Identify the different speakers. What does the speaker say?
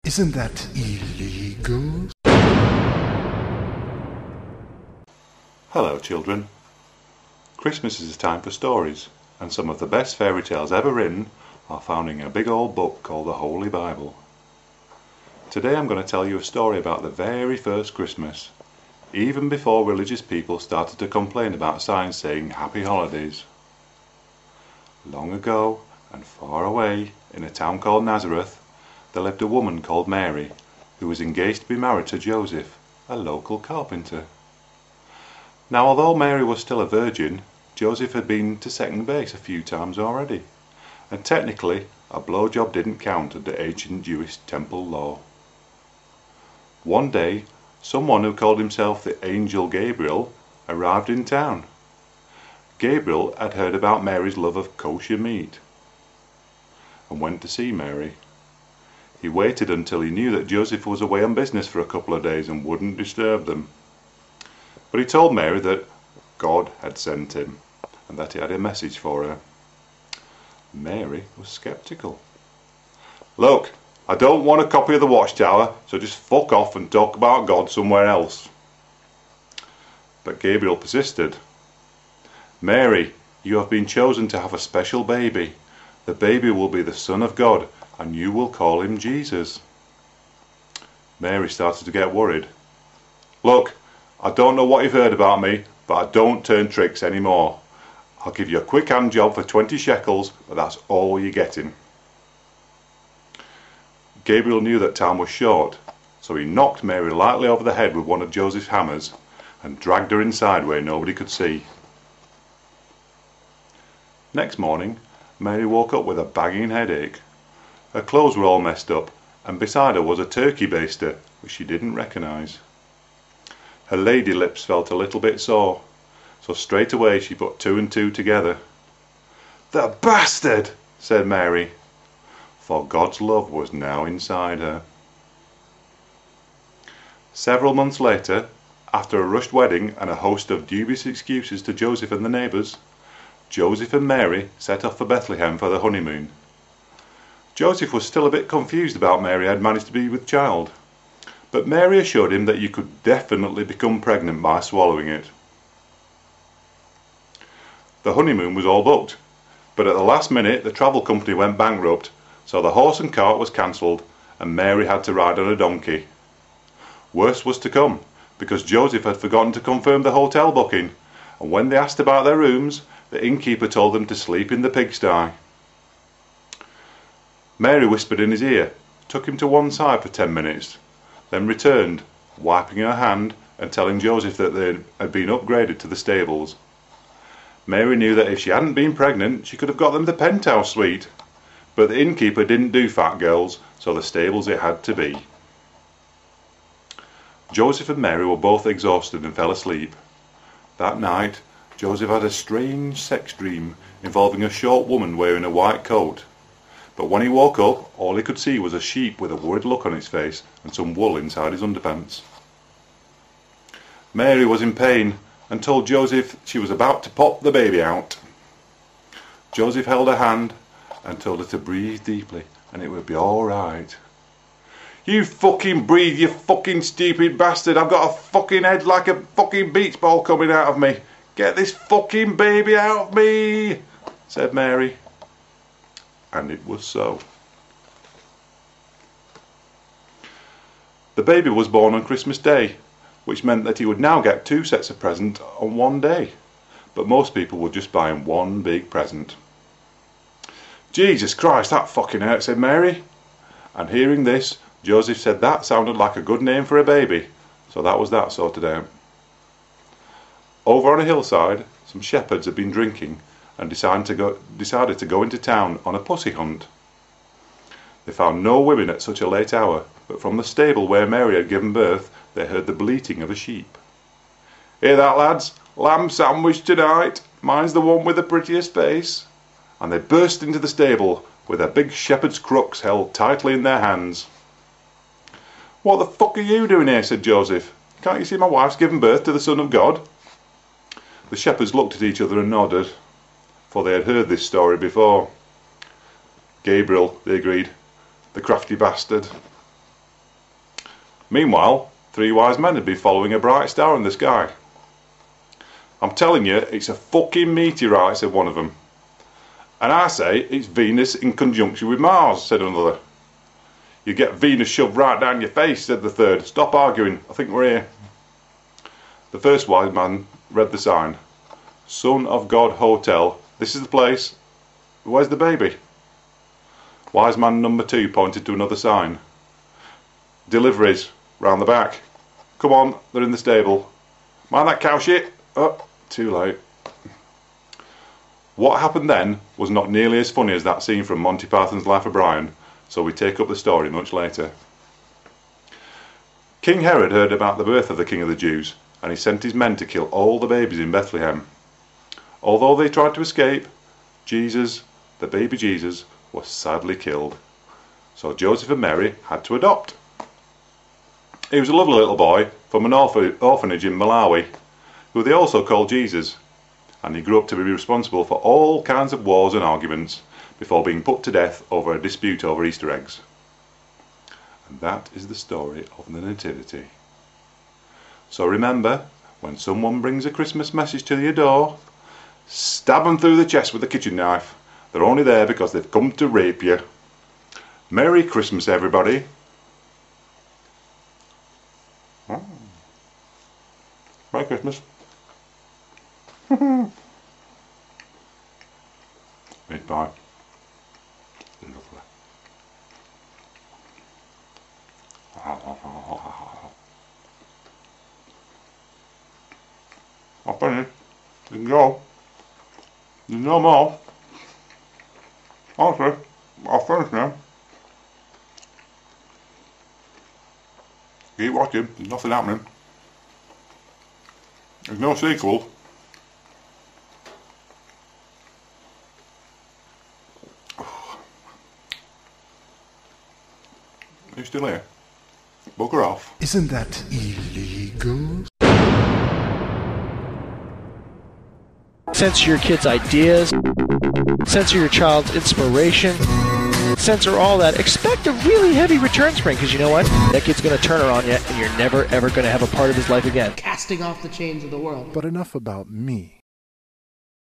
Speaker 1: Isn't that illegal?
Speaker 2: Hello children. Christmas is a time for stories, and some of the best fairy tales ever written are found in a big old book called the Holy Bible. Today I'm going to tell you a story about the very first Christmas, even before religious people started to complain about signs saying Happy Holidays. Long ago and far away, in a town called Nazareth, there lived a woman called Mary, who was engaged to be married to Joseph, a local carpenter. Now, although Mary was still a virgin, Joseph had been to second base a few times already, and technically a blowjob didn't count under ancient Jewish temple law. One day, someone who called himself the Angel Gabriel arrived in town. Gabriel had heard about Mary's love of kosher meat and went to see Mary. He waited until he knew that Joseph was away on business for a couple of days and wouldn't disturb them. But he told Mary that God had sent him and that he had a message for her. Mary was sceptical. "Look, I don't want a copy of the Watchtower, so just fuck off and talk about God somewhere else." But Gabriel persisted. "Mary, you have been chosen to have a special baby. The baby will be the Son of God, and you will call him Jesus." Mary started to get worried. "Look, I don't know what you've heard about me, but I don't turn tricks anymore. I'll give you a quick hand job for 20 shekels, but that's all you're getting." Gabriel knew that time was short, so he knocked Mary lightly over the head with one of Joseph's hammers and dragged her inside where nobody could see. Next morning, Mary woke up with a banging headache. Her clothes were all messed up, and beside her was a turkey baster, which she didn't recognise. Her lady lips felt a little bit sore, so straight away she put two and two together. "The bastard!" said Mary, for God's love was now inside her. Several months later, after a rushed wedding and a host of dubious excuses to Joseph and the neighbours, Joseph and Mary set off for Bethlehem for the honeymoon. Joseph was still a bit confused about Mary had managed to be with child, but Mary assured him that you could definitely become pregnant by swallowing it. The honeymoon was all booked, but at the last minute the travel company went bankrupt, so the horse and cart was cancelled and Mary had to ride on a donkey. Worse was to come, because Joseph had forgotten to confirm the hotel booking, and when they asked about their rooms, the innkeeper told them to sleep in the pigsty. Mary whispered in his ear, took him to one side for 10 minutes, then returned, wiping her hand and telling Joseph that they had been upgraded to the stables. Mary knew that if she hadn't been pregnant, she could have got them the penthouse suite, but the innkeeper didn't do fat girls, so the stables it had to be. Joseph and Mary were both exhausted and fell asleep. That night, Joseph had a strange sex dream involving a short woman wearing a white coat. But when he woke up, all he could see was a sheep with a worried look on its face and some wool inside his underpants. Mary was in pain and told Joseph she was about to pop the baby out. Joseph held her hand and told her to breathe deeply and it would be all right. "You fucking breathe, you fucking stupid bastard. I've got a fucking head like a fucking beach ball coming out of me. Get this fucking baby out of me," said Mary. And it was so. The baby was born on Christmas Day, which meant that he would now get 2 sets of presents on one day, but most people would just buy him one big present. "Jesus Christ, that fucking hurts," said Mary. And hearing this, Joseph said that sounded like a good name for a baby, so that was that sorted out. Over on a hillside, some shepherds had been drinking and decided to go into town on a pussy hunt. They found no women at such a late hour, but from the stable where Mary had given birth they heard the bleating of a sheep. "Hear that, lads? Lamb sandwich tonight. Mine's the one with the prettiest face." And they burst into the stable with their big shepherd's crooks held tightly in their hands. "What the fuck are you doing here?" said Joseph. "Can't you see my wife's given birth to the Son of God?" The shepherds looked at each other and nodded, for they had heard this story before. "Gabriel," they agreed, "the crafty bastard." Meanwhile, 3 wise men had been following a bright star in the sky. I'm telling you, it's a fucking meteorite, said one of them. And I say it's Venus in conjunction with Mars, said another. You get Venus shoved right down your face, said the third. Stop arguing, I think we're here. The first wise man read the sign. Son of God Hotel. This is the place. Where's the baby? Wise man number 2 pointed to another sign. Deliveries, round the back. Come on, they're in the stable. Mind that cow shit. Oh, too late. What happened then was not nearly as funny as that scene from Monty Python's Life of Brian, so we take up the story much later. King Herod heard about the birth of the King of the Jews, and he sent his men to kill all the babies in Bethlehem. Although they tried to escape, Jesus, the baby Jesus, was sadly killed. So Joseph and Mary had to adopt. He was a lovely little boy from an orphanage in Malawi, who they also called Jesus, and he grew up to be responsible for all kinds of wars and arguments before being put to death over a dispute over Easter eggs. And that is the story of the Nativity. So remember, when someone brings a Christmas message to your door, stab them through the chest with a kitchen knife. They're only there because they've come to rape you. Merry Christmas, everybody. Oh. Merry Christmas. Meat pie. Lovely. I'll finish. You can go. There's no more. Honestly, I'll finish now. Keep watching. There's nothing happening. There's no sequel. Are you still here? Bugger off.
Speaker 1: Isn't that illegal?
Speaker 3: Censor your kids' ideas. Censor your child's inspiration. Censor all that. Expect a really heavy return spring, because you know what? That kid's going to turn her on you, and you're never, ever going to have a part of his life again.
Speaker 4: Casting off the chains of the world.
Speaker 1: But enough about me.